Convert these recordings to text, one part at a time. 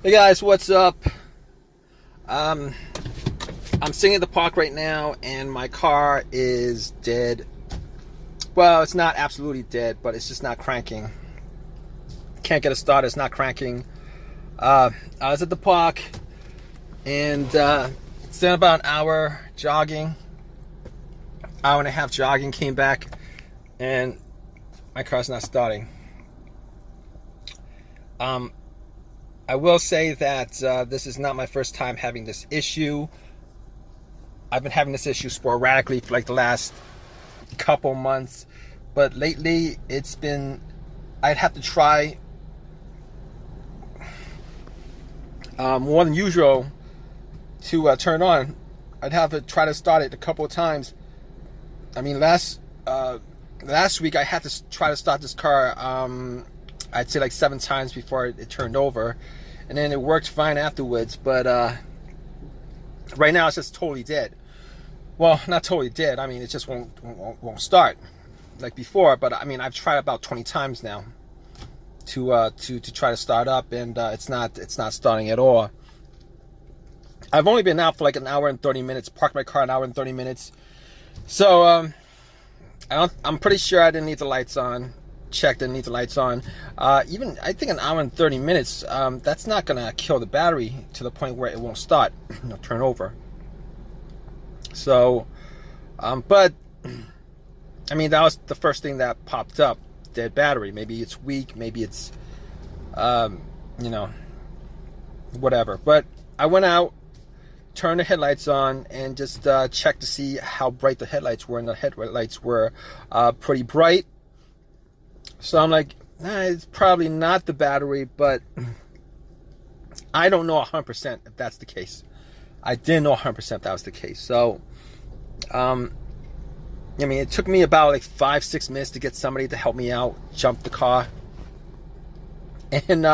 Hey guys, what's up? Um, I'm sitting at the park right now, and my car is dead. Well, it's not absolutely dead, but it's just not cranking. Can't get it started. It's not cranking. I was at the park, and spent about an hour jogging, hour and a half jogging. Came back, and my car's not starting. I will say that this is not my first time having this issue. I've been having this issue sporadically for like the last couple months, but lately it's been, I'd have to try more than usual to turn on. I'd have to try to start it a couple of times. I mean, last week I had to try to start this car, I'd say like 7 times before it turned over, and then it worked fine afterwards. But right now it's just totally dead. Well, not totally dead. I mean, it just won't start like before. But I mean, I've tried about 20 times now to try to start up, and it's not starting at all. I've only been out for like an hour and 30 minutes. Parked my car an hour and 30 minutes. So I'm pretty sure I didn't need the lights on. Checked, didn't need the lights on. Even I think an hour and 30 minutes, that's not gonna kill the battery to the point where it won't start, turn over. So but I mean, that was the first thing that popped up. Dead battery. Maybe it's weak, maybe it's whatever. But I went out, turned the headlights on, and just checked to see how bright the headlights were, and the headlights were pretty bright. So I'm like, it's probably not the battery, but I don't know 100% if that's the case. I didn't know 100% that was the case. So, I mean, it took me about like 5-6 minutes to get somebody to help me out, jump the car. And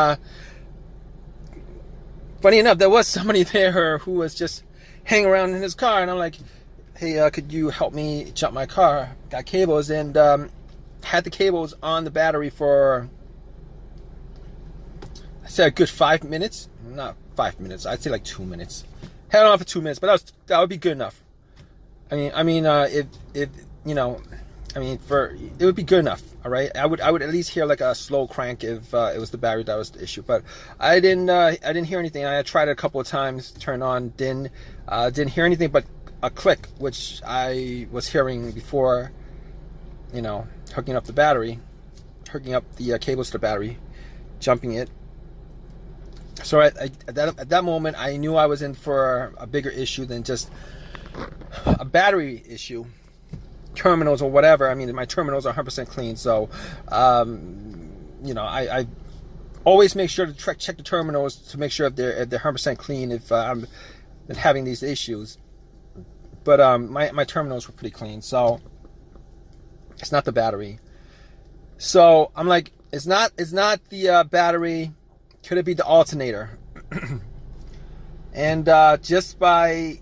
funny enough, there was somebody there who was just hanging around in his car, and I'm like, hey, could you help me jump my car? Got cables, and had the cables on the battery for, I said, a good 5 minutes. Not 5 minutes, I'd say like 2 minutes. Had it on for 2 minutes, but that would be good enough. I mean, if you know, I mean, it would be good enough. All right, I would at least hear like a slow crank if it was the battery that was the issue. But I didn't hear anything. I tried it a couple of times, turned on, didn't hear anything but a click, which I was hearing before. Hooking up the battery, hooking up the cables to the battery, jumping it. So at that moment, I knew I was in for a bigger issue than just a battery issue, terminals or whatever. I mean, my terminals are 100% clean, so I always make sure to check the terminals to make sure if they're 100% clean if I'm having these issues. But my terminals were pretty clean, so it's not the battery. So I'm like, it's not the battery. Could it be the alternator? And just by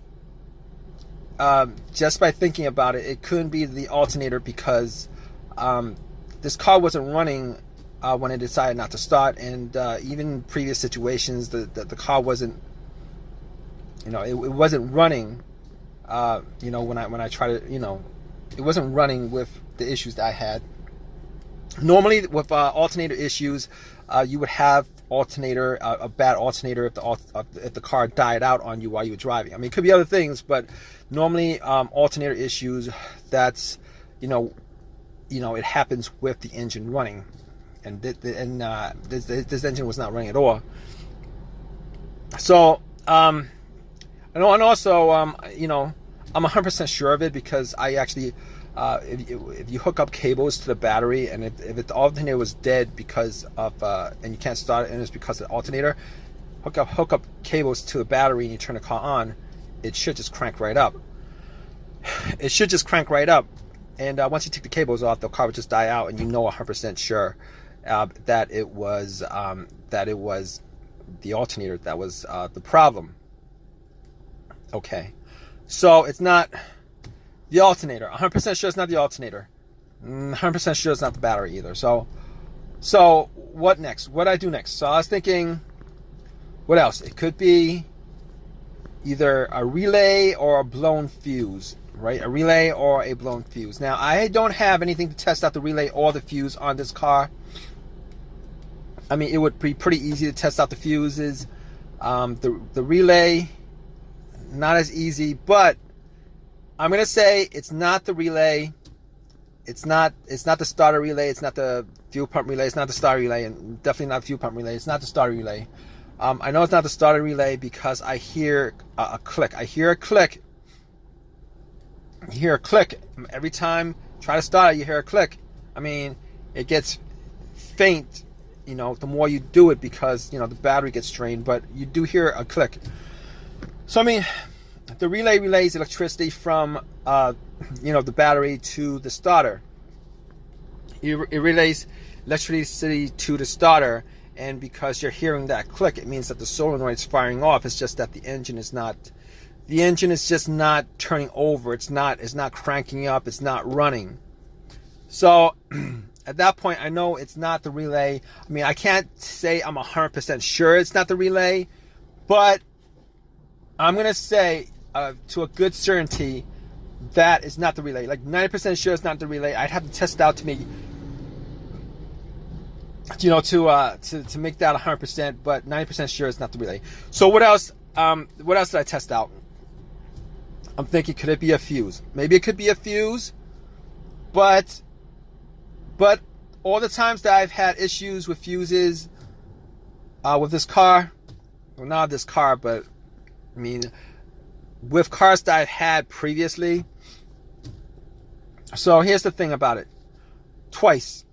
thinking about it, it couldn't be the alternator, because this car wasn't running when it decided not to start, and even in previous situations, the car wasn't, it wasn't running. When I try to, it wasn't running with the issues that I had. Normally with alternator issues, you would have a bad alternator if the car died out on you while you were driving. I mean, it could be other things, but normally alternator issues, that's it happens with the engine running, and this engine was not running at all. So and also I'm 100% sure of it, because I actually if you hook up cables to the battery, and if the alternator was dead because of and you can't start it, and it's because of the alternator, hook up cables to the battery and you turn the car on, it should just crank right up. It should just crank right up. And once you take the cables off, the car would just die out, and 100% sure that it was the alternator that was the problem. Okay, so it's not the alternator. 100% sure it's not the alternator. 100% sure it's not the battery either. So what next? What do I do next? So I was thinking, What else? It could be either a relay or a blown fuse, right? A relay or a blown fuse. Now, I don't have anything to test out the relay or the fuse on this car. I mean, it would be pretty easy to test out the fuses. The relay, not as easy, but I'm gonna say it's not the relay. It's not the starter relay. It's not the fuel pump relay. It's not the starter relay, and definitely not the fuel pump relay. It's not the starter relay. I know it's not the starter relay because I hear a click. I hear a click. You hear a click every time. Try to start it. You hear a click. I mean, it gets faint. You know, the more you do it, because the battery gets strained. But you do hear a click. So I mean, the relay relays electricity from the battery to the starter. It relays electricity to the starter, and because you're hearing that click, it means that the solenoid is firing off. It's just that the engine is just not turning over. It's not cranking up. It's not running. So at that point, I know it's not the relay. I mean, I can't say I'm 100% sure it's not the relay, but I'm gonna say to a good certainty that it's not the relay. Like 90% sure it's not the relay. I'd have to test it out to make to make that 100%, but 90% sure it's not the relay. So what else? What else did I test out? I'm thinking, could it be a fuse? Maybe it could be a fuse, but all the times that I've had issues with fuses with this car, well, not this car, but I mean, with cars that I've had previously. So here's the thing about it. Twice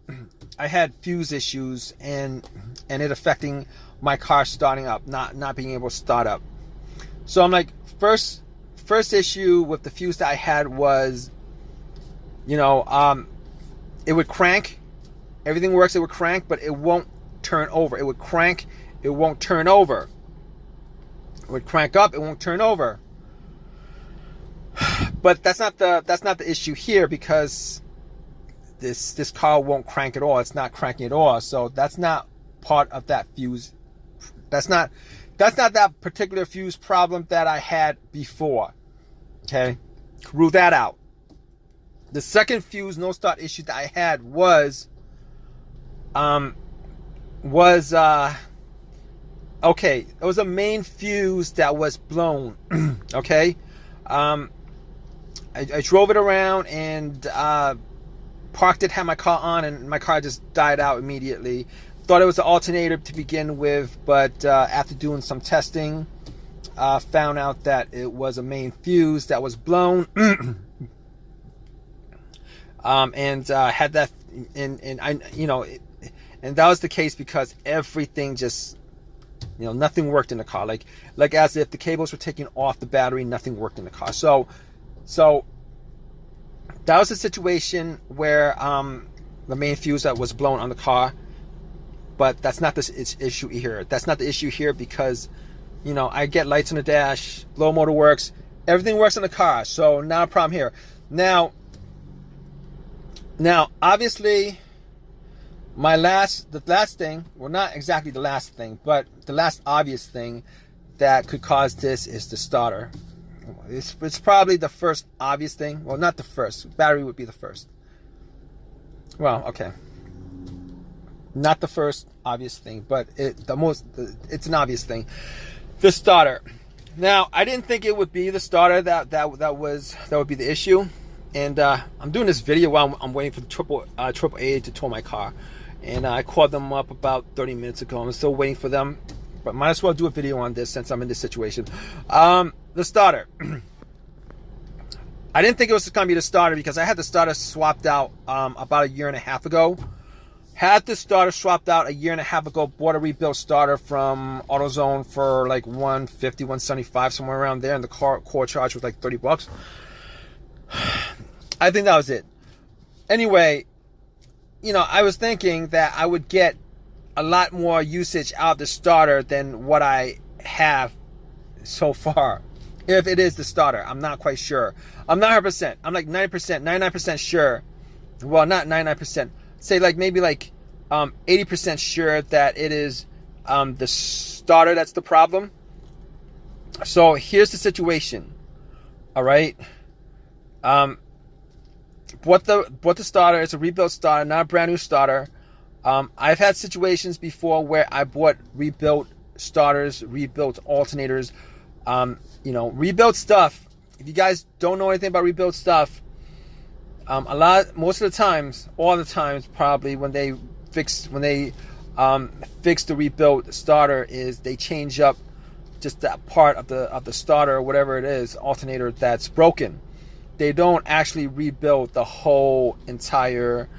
I had fuse issues and it affecting my car starting up, not being able to start up. So I'm like, first issue with the fuse that I had was, it would crank. Everything works, it would crank, but it won't turn over. It would crank, it won't turn over. It would crank up, it won't turn over. But that's not the issue here, because this car won't crank at all. It's not cranking at all. So that's not part of that fuse. That's not that particular fuse problem that I had before. Okay, rule that out. The second fuse no start issue that I had was okay, it was a main fuse that was blown. Okay, I drove it around and parked it, had my car on, and my car just died out immediately. Thought it was an alternator to begin with, but after doing some testing, found out that it was a main fuse that was blown. And had that, and that was the case because everything just, nothing worked in the car. Like as if the cables were taken off the battery, nothing worked in the car. So that was a situation where the main fuse that was blown on the car. But that's not the issue here. That's not the issue here because, I get lights on the dash, low motor works, everything works in the car. So not a problem here. Now, obviously, the last thing, well, not exactly the last thing, but the last obvious thing that could cause this is the starter. It's probably the first obvious thing. Well, not the first. Battery would be the first. Well, okay. Not the first obvious thing, but it's an obvious thing. The starter. Now, I didn't think it would be the starter that would be the issue. And I'm doing this video while I'm waiting for the AAA to tow my car. And I called them up about 30 minutes ago. I'm still waiting for them, but might as well do a video on this since I'm in this situation. The starter. I didn't think it was going to be the starter because I had the starter swapped out about 1.5 years ago. Had the starter swapped out 1.5 years ago. Bought a rebuilt starter from AutoZone for like $150, $175, somewhere around there. And the core charge was like $30. I think that was it. Anyway, I was thinking that I would get a lot more usage out of the starter than what I have so far. If it is the starter, I'm not quite sure. I'm not 100%. I'm like 90%, 99% sure. Well, not 99%. Say like maybe like 80% sure that it is the starter that's the problem. So here's the situation. All right. What the starter is, a rebuilt starter, not a brand new starter. I've had situations before where I bought rebuilt starters, rebuilt alternators, rebuilt stuff. If you guys don't know anything about rebuilt stuff, most of the times, all the times probably when they fix the rebuilt starter, is they change up just that part of the starter or whatever it is, alternator, that's broken. They don't actually rebuild the whole entire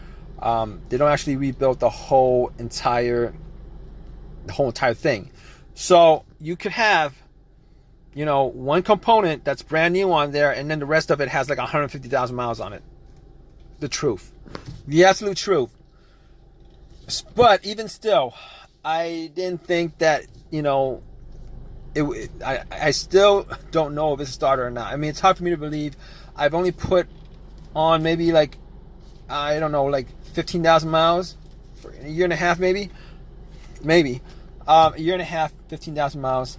thing. So you could have, one component that's brand new on there, and then the rest of it has like 150,000 miles on it. The truth. The absolute truth. But even still, I didn't think that, I still don't know if it's a starter or not. I mean, it's hard for me to believe. I've only put on maybe like 15,000 miles for a year and a half, maybe a year and a half, 15,000 miles.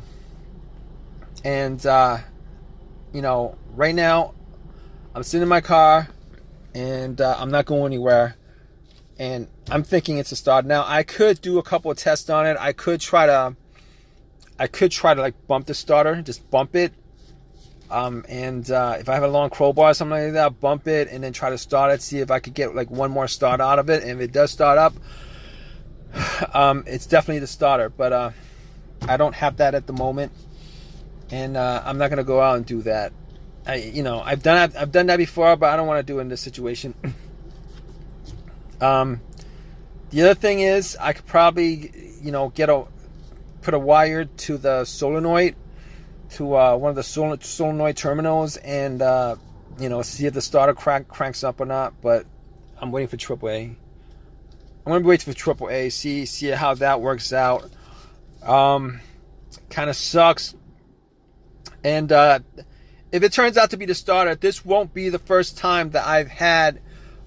And, right now I'm sitting in my car and I'm not going anywhere. And I'm thinking it's a starter. Now, I could do a couple of tests on it. I could try to like bump the starter, just bump it. If I have a long crowbar or something like that, bump it and then try to start it, see if I could get like one more start out of it. And if it does start up, it's definitely the starter. But I don't have that at the moment, and I'm not gonna go out and do that. I've done that before, but I don't want to do it in this situation. The other thing is, I could probably put a wire to the solenoid, to one of the solenoid terminals, and see if the starter cranks up or not. But I'm waiting for AAA. I'm gonna be waiting for AAA. See how that works out. Kind of sucks. And if it turns out to be the starter, this won't be the first time that I've had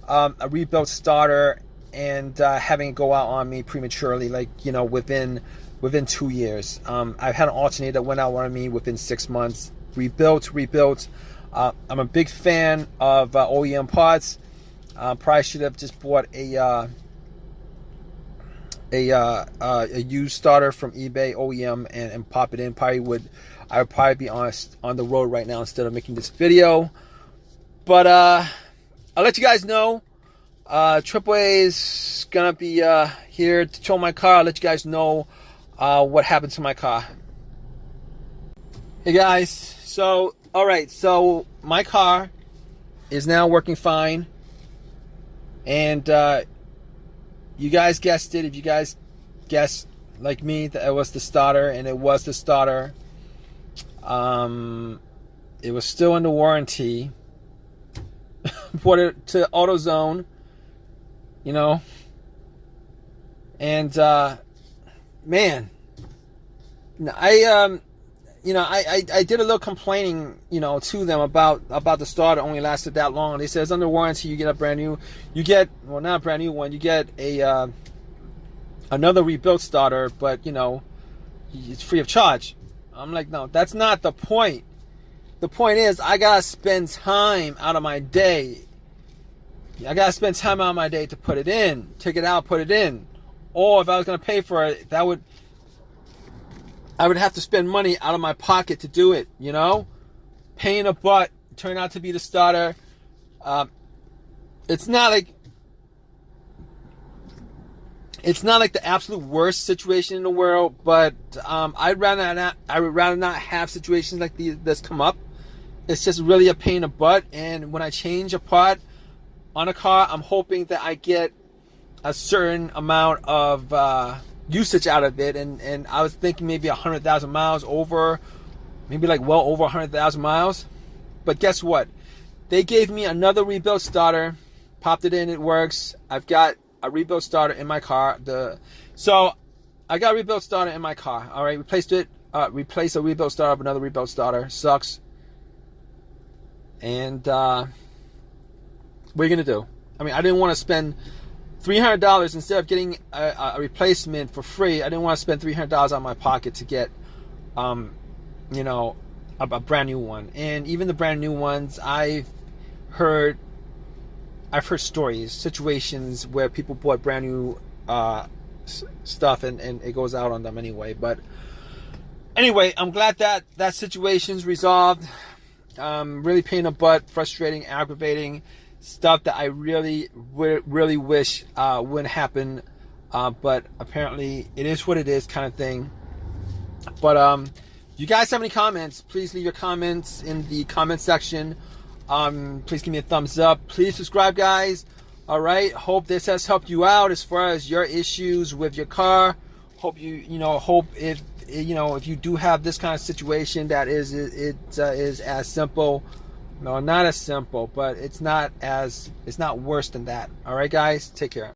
a rebuilt starter and having it go out on me prematurely, within 2 years. I've had an alternator that went out on me within 6 months. Rebuilt. I'm a big fan of OEM parts. Probably should have just bought a used starter from eBay OEM and pop it in. I would probably be on the road right now instead of making this video. But I'll let you guys know. AAA is gonna be here to tow my car. I'll let you guys know what happened to my car. Hey guys, so my car is now working fine, and you guys guessed it. If you guys guessed like me that it was the starter, and it was the starter, it was still under warranty. Brought it to AutoZone, and man, I did a little complaining, to them about the starter only lasted that long. They said it's under warranty. You get a brand new, not a brand new one. You get another rebuilt starter, but it's free of charge. I'm like, no, that's not the point. The point is, I gotta spend time out of my day. I gotta spend time out of my day to put it in, take it out, put it in. Or if I was gonna pay for it, I would have to spend money out of my pocket to do it. Pain in the butt. Turned out to be the starter. It's not like the absolute worst situation in the world, but I'd rather not have situations like this come up. It's just really a pain in the butt. And when I change a part on a car, I'm hoping that I get a certain amount of usage out of it. And I was thinking maybe 100,000 miles over, maybe like well over 100,000 miles. But guess what? They gave me another rebuilt starter, popped it in, it works. I've got a rebuilt starter in my car. So I got a rebuilt starter in my car. All right, replaced a rebuilt starter with another rebuilt starter. Sucks. And what are you gonna do? I mean, I didn't want to spend $300 instead of getting a replacement for free. I didn't want to spend $300 out of my pocket to get, you know, a brand new one. And even the brand new ones, I've heard stories, situations where people bought brand new stuff and it goes out on them anyway. But anyway, I'm glad that that situation's resolved. Really pain in the butt, frustrating, aggravating stuff that I really wish wouldn't happen, but apparently it is what it is, kind of thing. But if you guys have any comments, please leave your comments in the comment section. Please give me a thumbs up. Please subscribe, guys. All right, hope this has helped you out as far as your issues with your car. Hope hope if you do have this kind of situation that is as simple. No, not as simple, but it's not worse than that. All right, guys, take care.